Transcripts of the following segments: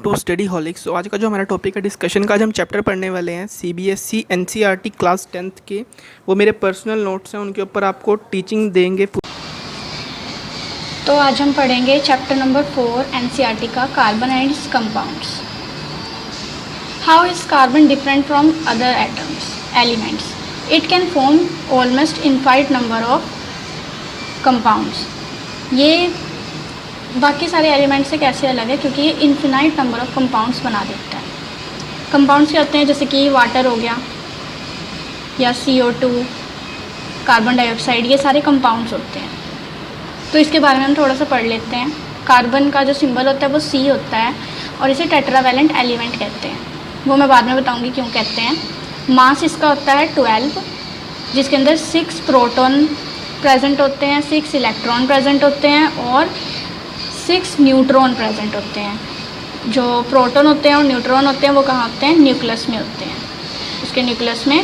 To study हॉलिक्स। तो आज का जो हमारा टॉपिक है डिस्कशन का, आज हम चैप्टर पढ़ने वाले हैं सीबीएसई एनसीईआरटी क्लास 10th के। वो मेरे पर्सनल नोट्स हैं, उनके ऊपर आपको टीचिंग देंगे। तो आज हम पढ़ेंगे चैप्टर नंबर 4 एनसीईआरटी का, carbon and it's compounds. How is carbon different from other elements? It can form almost infinite number of compounds. ये बाकी सारे एलिमेंट से कैसे अलग है? क्योंकि ये इनफिनाइट नंबर ऑफ कंपाउंड्स बना देता है। कंपाउंड्स क्या होते हैं? जैसे कि वाटर हो गया या CO2, कार्बन डाइऑक्साइड, ये सारे कंपाउंड्स होते हैं। तो इसके बारे में हम थोड़ा सा पढ़ लेते हैं। कार्बन का जो सिंबल होता है वो C होता है और इसे टेट्रावैलेंट एलिमेंट कहते हैं। वो मैं बाद में बताऊंगी क्यों कहते हैं। मास इसका होता है 12, जिसके अंदर 6 प्रोटॉन प्रेजेंट होते हैं, 6 इलेक्ट्रॉन प्रेजेंट होते हैं और 6 न्यूट्रॉन प्रेजेंट होते हैं। जो प्रोटॉन होते हैं और न्यूट्रॉन होते हैं वो कहाँ होते हैं? न्यूक्लियस में होते हैं। उसके न्यूक्लियस में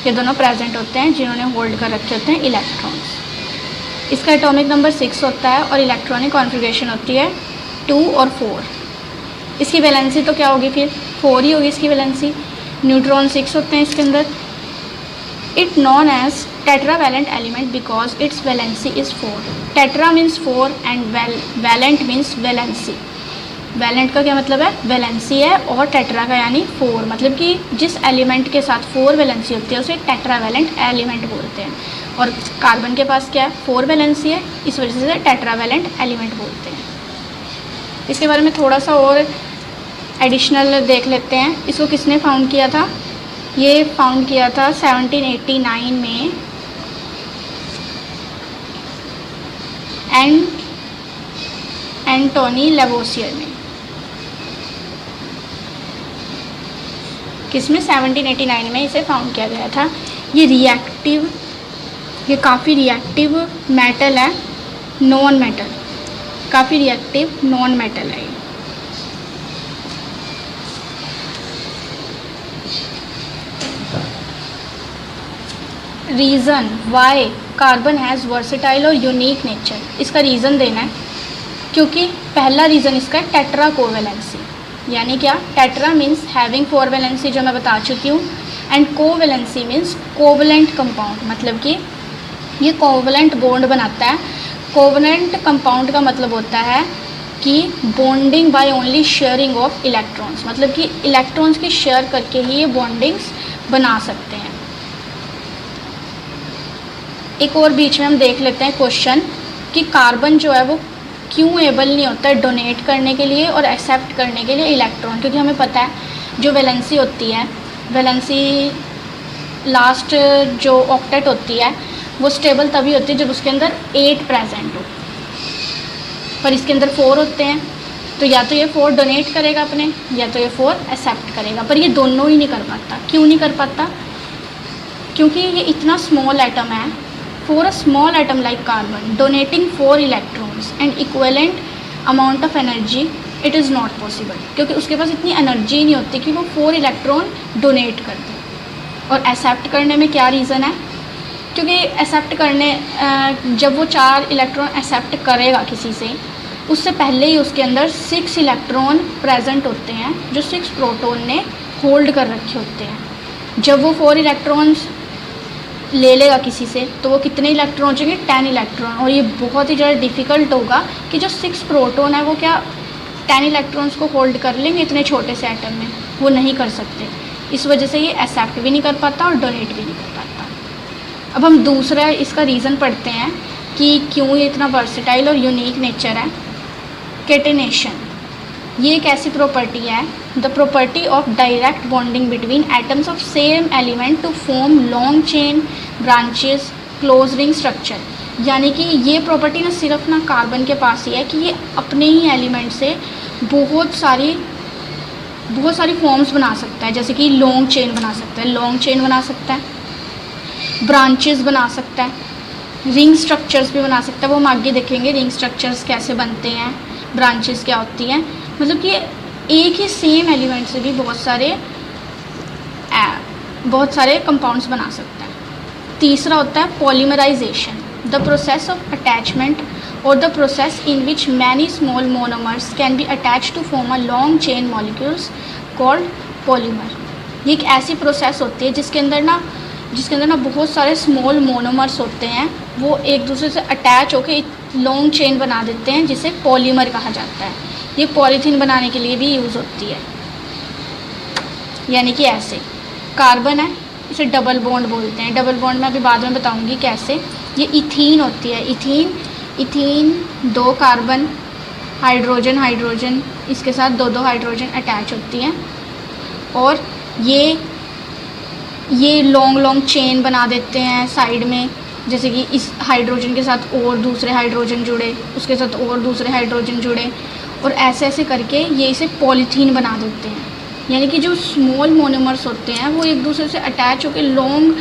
ये दोनों प्रेजेंट होते हैं, जिन्होंने होल्ड कर रखे होते हैं इलेक्ट्रॉन्स। इसका एटॉमिक नंबर 6 होता है और इलेक्ट्रॉनिक कॉन्फ़िगरेशन होती है 2 और 4। इसकी वैलेंसी तो क्या होगी? फिर 4 ही होगी इसकी वैलेंसी। न्यूट्रॉन 6 होते हैं इसके अंदर। It known as tetravalent element because its valency is 4। Tetra means 4 and valent means valency. Valent का क्या मतलब है? वैलेंसी है, और टेट्रा का यानी 4, मतलब कि जिस एलिमेंट के साथ 4 वैलेंसी होती है उसे टेट्रावैलेंट एलिमेंट बोलते हैं। और कार्बन के पास क्या है? 4 वैलेंसी है, इस वजह से टेट्रावैलेंट एलिमेंट बोलते हैं। इसके बारे में थोड़ा सा और एडिशनल देख लेते हैं। इसको किसने फाउंड किया था? ये फाउंड किया था 1789 में एंटोनी लेवोसियर ने। किसमें? 1789 में इसे फाउंड किया गया था। ये काफ़ी रिएक्टिव मेटल है, नॉन मेटल, काफ़ी रिएक्टिव नॉन मेटल है। Reason why carbon has versatile और यूनिक नेचर, इसका रीज़न देना है। क्योंकि पहला रीज़न इसका है टेट्रा कोवैलेंसी। यानी क्या? टेट्रा मीन्स हैविंग 4 वैलेंसी, जो मैं बता चुकी हूँ, and covalency means covalent compound, मतलब कि ये कोवलेंट बॉन्ड बनाता है। कोवलेंट कंपाउंड का मतलब होता है कि bonding by only sharing of electrons, मतलब कि इलेक्ट्रॉन्स की शेयर करके ही ये बॉन्डिंग्स बना सकते हैं। एक और बीच में हम देख लेते हैं क्वेश्चन कि कार्बन जो है वो क्यों एबल नहीं होता है डोनेट करने के लिए और एक्सेप्ट करने के लिए इलेक्ट्रॉन? क्योंकि हमें पता है जो वैलेंसी होती है, वैलेंसी लास्ट जो ऑक्टेट होती है वो स्टेबल तभी होती है जब उसके अंदर 8 प्रेजेंट हो, पर इसके अंदर 4 होते हैं। तो या तो ये 4 डोनेट करेगा अपने, या तो ये 4 एक्सेप्ट करेगा, पर ये दोनों ही नहीं कर पाता। क्यों नहीं कर पाता? क्योंकि ये इतना स्मॉल एटम है। For a small atom like carbon donating 4 electrons and equivalent amount of energy, it is not possible. क्योंकि उसके पास इतनी एनर्जी नहीं होती कि वो 4 इलेक्ट्रॉन डोनेट कर दे। और एक्सेप्ट करने में क्या रीज़न है? क्योंकि एक्सेप्ट करने जब वो 4 इलेक्ट्रॉन एक्सेप्ट करेगा किसी से, उससे पहले ही उसके अंदर 6 इलेक्ट्रॉन प्रेजेंट होते हैं जो 6 प्रोटॉन ने होल्ड कर रखे होते हैं। जब वो 4 इलेक्ट्रॉन्स ले लेगा किसी से तो वो कितने इलेक्ट्रॉन हो जाएंगे? 10 इलेक्ट्रॉन। और ये बहुत ही ज़्यादा डिफ़िकल्ट होगा कि जो 6 प्रोटॉन है वो क्या 10 इलेक्ट्रॉन्स को होल्ड कर लेंगे इतने छोटे से एटम में? वो नहीं कर सकते। इस वजह से ये एक्सेप्ट भी नहीं कर पाता और डोनेट भी नहीं कर पाता। अब हम दूसरा इसका रीज़न पढ़ते हैं कि क्यों ये इतना वर्सेटाइल और यूनिक नेचर है। कैटेनेशन, ये एक ऐसी प्रॉपर्टी है, the property of direct bonding between atoms of same element to form long chain branches close ring structure. यानी कि ये प्रॉपर्टी ना सिर्फ ना कार्बन के पास ही है कि ये अपने ही एलिमेंट से बहुत सारी फॉर्म्स बना सकता है। जैसे कि लॉन्ग चेन बना सकता है, ब्रांचेस बना सकता है, रिंग स्ट्रक्चर्स भी बना सकता है। वो हम आगे देखेंगे रिंग स्ट्रक्चर्स कैसे बनते हैं, ब्रांचेस क्या होती हैं। मतलब कि एक ही सेम एलिमेंट से भी बहुत सारे कंपाउंड्स बना सकता है। तीसरा होता है polymerization, the process of attachment or the process in which many small monomers can be attached to form a long chain molecules called polymer। ये एक ऐसी प्रोसेस होती है जिसके अंदर ना बहुत सारे स्मॉल मोनोमर्स होते हैं, वो एक दूसरे से अटैच होकर एक लॉन्ग चेन बना देते हैं जिसे पॉलीमर कहा जाता है। ये पॉलीथीन बनाने के लिए भी यूज़ होती है। यानी कि ऐसे कार्बन है, इसे डबल बॉन्ड बोलते हैं। डबल बॉन्ड मैं अभी बाद में बताऊंगी कैसे। ये इथीन होती है, इथीन 2 कार्बन, हाइड्रोजन इसके साथ 2 हाइड्रोजन अटैच होती हैं और ये लॉन्ग चेन बना देते हैं साइड में, जैसे कि इस हाइड्रोजन के साथ और दूसरे हाइड्रोजन जुड़े, उसके साथ और दूसरे हाइड्रोजन जुड़े, और ऐसे ऐसे करके ये इसे पॉलीथीन बना देते हैं। यानी कि जो स्मॉल मोनोमर्स होते हैं वो एक दूसरे से अटैच होकर लॉन्ग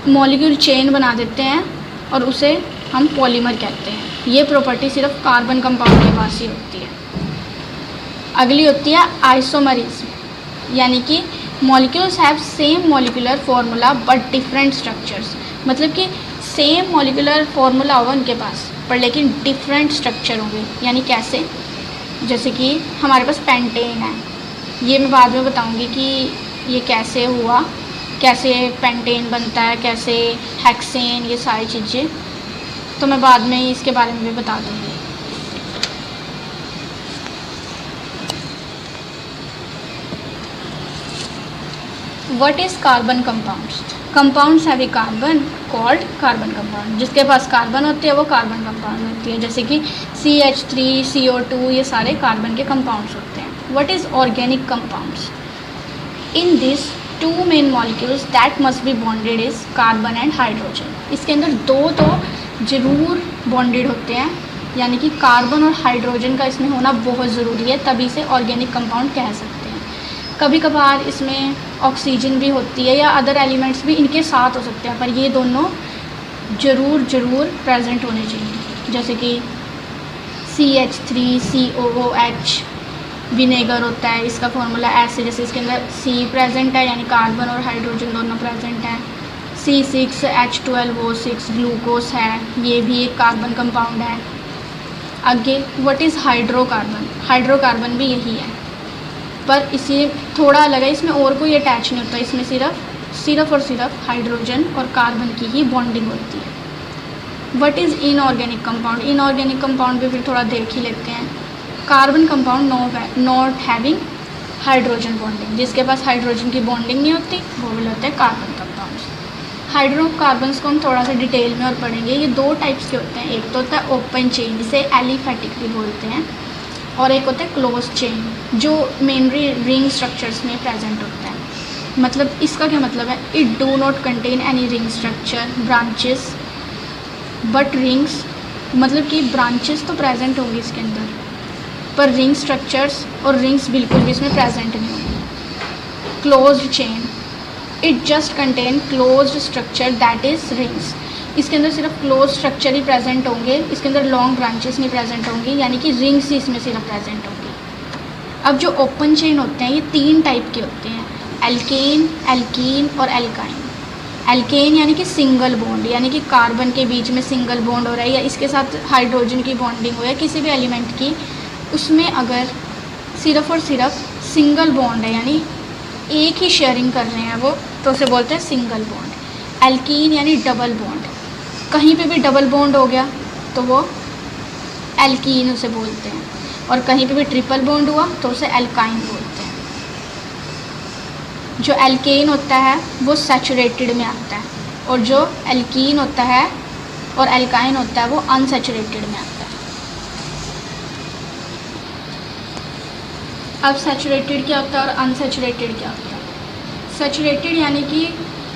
मॉलिक्यूल चेन बना देते हैं और उसे हम पॉलीमर कहते हैं। ये प्रॉपर्टी सिर्फ कार्बन कंपाउंड के पास ही होती है। अगली होती है आइसोमरिज्म, यानी कि molecules have same molecular formula but different structures. मतलब कि सेम मॉलिक्यूलर फार्मूला होगा उनके पास पर लेकिन डिफरेंट स्ट्रक्चर होंगे। यानी कैसे, जैसे कि हमारे पास पेंटेन है, ये मैं बाद में बताऊंगी कि ये कैसे हुआ, कैसे पेंटेन बनता है, कैसे हेक्सेन, ये सारी चीज़ें तो मैं बाद में इसके बारे में भी बता दूंगी। What is carbon compounds? Compounds have a carbon called carbon compound। जिसके पास कार्बन होती है वो कार्बन कंपाउंड होती है, जैसे कि CH3, CO2, ये सारे कार्बन के कंपाउंड्स होते हैं। What is organic compounds? In this two main molecules that must be bonded is carbon and hydrogen। इसके अंदर 2 तो ज़रूर बॉन्डेड होते हैं, यानी कि कार्बन और हाइड्रोजन का इसमें होना बहुत ज़रूरी है, तभी से ऑर्गेनिक कंपाउंड कह सकते हैं। कभी कभार इसमें ऑक्सीजन भी होती है या अदर एलिमेंट्स भी इनके साथ हो सकते हैं, पर ये दोनों ज़रूर प्रेजेंट होने चाहिए। जैसे कि CH3COOH विनेगर होता है, इसका फॉर्मूला ऐसे, जैसे इसके अंदर C प्रेजेंट है यानी कार्बन और हाइड्रोजन दोनों प्रेजेंट हैं। C6H12O6 ग्लूकोज है, ये भी एक कार्बन कंपाउंड है। आगे व्हाट इज़ हाइड्रोकार्बन? हाइड्रोकार्बन भी यही है पर इसे थोड़ा अलग है, इसमें और कोई अटैच नहीं होता, इसमें सिर्फ और सिर्फ हाइड्रोजन और कार्बन की ही बॉन्डिंग होती है। What is inorganic compound? Inorganic compound भी फिर थोड़ा देख ही लेते हैं। Carbon compound not having hydrogen bonding, जिसके पास हाइड्रोजन की बॉन्डिंग नहीं होती वो भी होते हैं कार्बन कंपाउंड्स। हाइड्रोकार्बन्स को हम थोड़ा सा डिटेल में और पढ़ेंगे। ये 2 टाइप्स के होते हैं, एक तो होता है ओपन चेन जिसे एलिफेटिक भी बोलते हैं, और एक होता है क्लोज चेन जो मेनली रिंग स्ट्रक्चर्स में प्रेजेंट होता है। मतलब इसका क्या मतलब है? It do not contain any ring structure branches but rings, मतलब कि ब्रांचेस तो प्रेजेंट होंगी इसके अंदर पर रिंग स्ट्रक्चर्स और रिंग्स बिल्कुल भी इसमें प्रेजेंट नहीं होंगी। Closed chain, it just contain closed structure that is rings. इसके अंदर सिर्फ क्लोज स्ट्रक्चर ही प्रेजेंट होंगे, इसके अंदर लॉन्ग ब्रांचेस नहीं प्रेजेंट होंगी, यानी कि रिंग्स ही इसमें सिर्फ प्रेजेंट होंगी। अब जो ओपन चेन होते हैं ये 3 टाइप के होते हैं, एल्केन, एल्कीन और एल्काइन। एल्केन यानी कि सिंगल बॉन्ड, यानी कि कार्बन के बीच में सिंगल बॉन्ड हो रहा है या इसके साथ हाइड्रोजन की बॉन्डिंग हो या किसी भी एलिमेंट की, उसमें अगर सिर्फ और सिर्फ सिंगल बॉन्ड है यानी एक ही शेयरिंग कर रहे हैं वो, तो उसे बोलते हैं सिंगल बॉन्ड। एल्कीन यानी डबल बॉन्ड, कहीं पे भी डबल बॉन्ड हो गया तो वो एल्कीन उसे बोलते हैं, और कहीं पे भी ट्रिपल बॉन्ड हुआ तो उसे एल्काइन बोलते हैं। जो एल्केन होता है वो सैचुरेटेड में आता है और जो एल्कीन होता है और एल्काइन होता है वो अनसैचुरेटेड में आता है। अब सैचुरेटेड क्या होता है और अनसैचुरेटेड क्या होता है? सैचुरेटेड यानी कि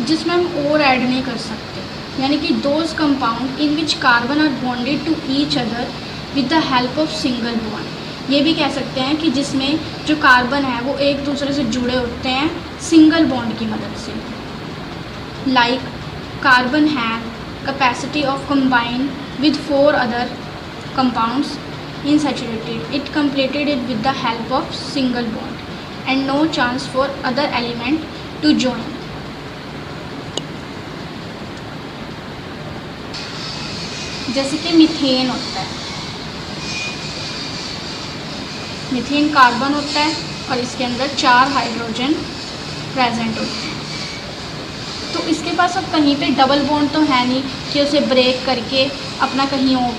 जिसमें हम और ऐड नहीं कर सकते, यानी कि those compound in which carbon are bonded to each other with the help of single bond. ये भी कह सकते हैं कि जिसमें जो कार्बन है वो एक दूसरे से जुड़े होते हैं सिंगल बॉन्ड की मदद से। Like carbon have capacity of combine with 4 other compounds in saturated, it completed it with the help of single bond and no chance for other element to join। जैसे कि मीथेन होता है, methane carbon होता है और इसके अंदर 4 hydrogen present होते हैं। तो इसके पास अब कहीं पे डबल बॉन्ड तो है नहीं कि उसे ब्रेक करके अपना कहीं और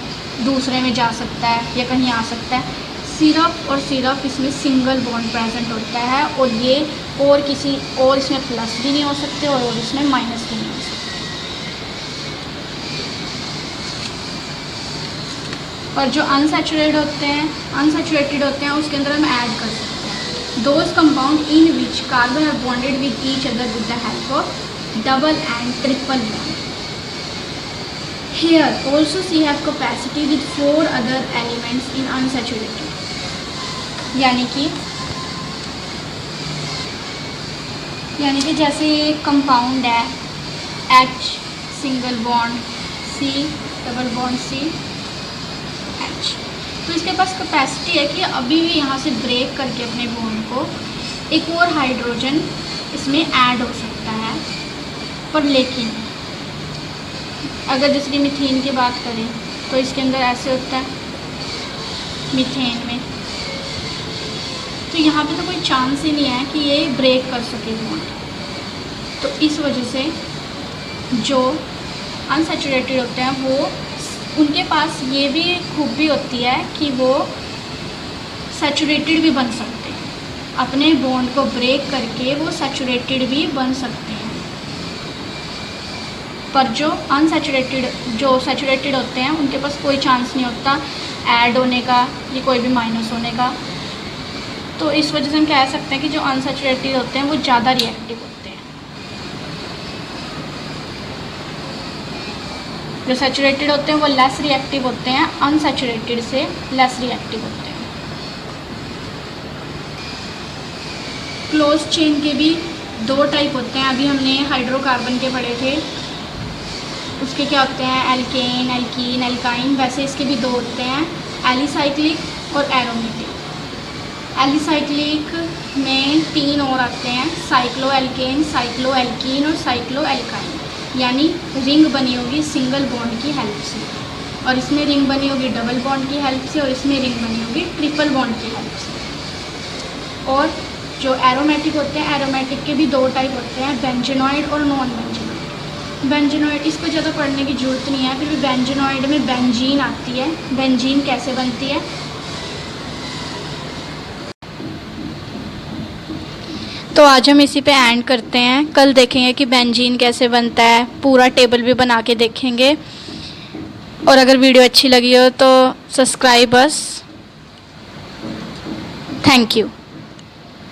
दूसरे में जा सकता है या कहीं आ सकता है। सिर्फ इसमें सिंगल बॉन्ड प्रेजेंट होता है और ये और किसी और इसमें प्लस भी नहीं हो सकते और इसमें माइनस भी नहीं हो सकते। और जो अनसैचुरेटेड होते हैं उसके अंदर हम ऐड कर सकते हैं those compound in which carbon are bonded with each other with the help of double and triple bond. Here also C have capacity with 4 other elements in unsaturated। यानी कि जैसे ये कंपाउंड है H single bond C double bond C H, तो इसके पास capacity है कि अभी भी यहाँ से ब्रेक करके अपने बॉन्ड को एक और हाइड्रोजन इसमें ऐड हो सकता है। पर लेकिन अगर जैसे कि मीथेन की बात करें तो इसके अंदर ऐसे होता है मीथेन में, तो यहाँ पे तो कोई चांस ही नहीं है कि ये ब्रेक कर सके बॉन्ड। तो इस वजह से जो अनसैचुरेटेड होते हैं वो उनके पास ये भी खूबी होती है कि वो सैचुरेटेड भी बन सकते हैं, अपने बॉन्ड को ब्रेक करके वो सैचुरेटेड भी बन सकते हैं। पर जो सैचुरेटेड होते हैं उनके पास कोई चांस नहीं होता ऐड होने का या कोई भी माइनस होने का। तो इस वजह से हम कह सकते हैं कि जो अनसैचुरेटेड होते हैं वो ज़्यादा रिएक्टिव होते हैं, जो सैचुरेटेड होते हैं वो लेस रिएक्टिव होते हैं, अनसैचुरेटेड से लेस रिएक्टिव होते हैं। क्लोज चेन के भी 2 टाइप होते हैं। अभी हमने हाइड्रोकार्बन के पढ़े थे, उसके क्या होते हैं एल्केन, एल्कीन, एल्काइन। वैसे इसके भी 2 होते हैं, एलिसाइक्लिक और एरोमेटिक। एलिसाइक्लिक में 3 और आते हैं, साइक्लो एल्केन, साइक्लो एल्कीन और साइक्लो एल्काइन। यानी रिंग बनी होगी सिंगल बॉन्ड की हेल्प से, और इसमें रिंग बनी होगी डबल बॉन्ड की हेल्प से, और इसमें रिंग बनी होगी ट्रिपल बॉन्ड की हेल्प से। और जो एरोमेटिक होते हैं, एरोमेटिक के भी 2 टाइप होते हैं, बेंजेनॉइड और नॉन बेंजेनॉइड। बेंजेनॉइड इसको ज़्यादा पढ़ने की ज़रूरत नहीं है, फिर भी बेंजेनॉइड में बेंजीन आती है। बेंजीन कैसे बनती है, तो आज हम इसी पे एंड करते हैं। कल देखेंगे कि बेंजीन कैसे बनता है, पूरा टेबल भी बना के देखेंगे। और अगर वीडियो अच्छी लगी हो तो सब्सक्राइब अस। Thank you.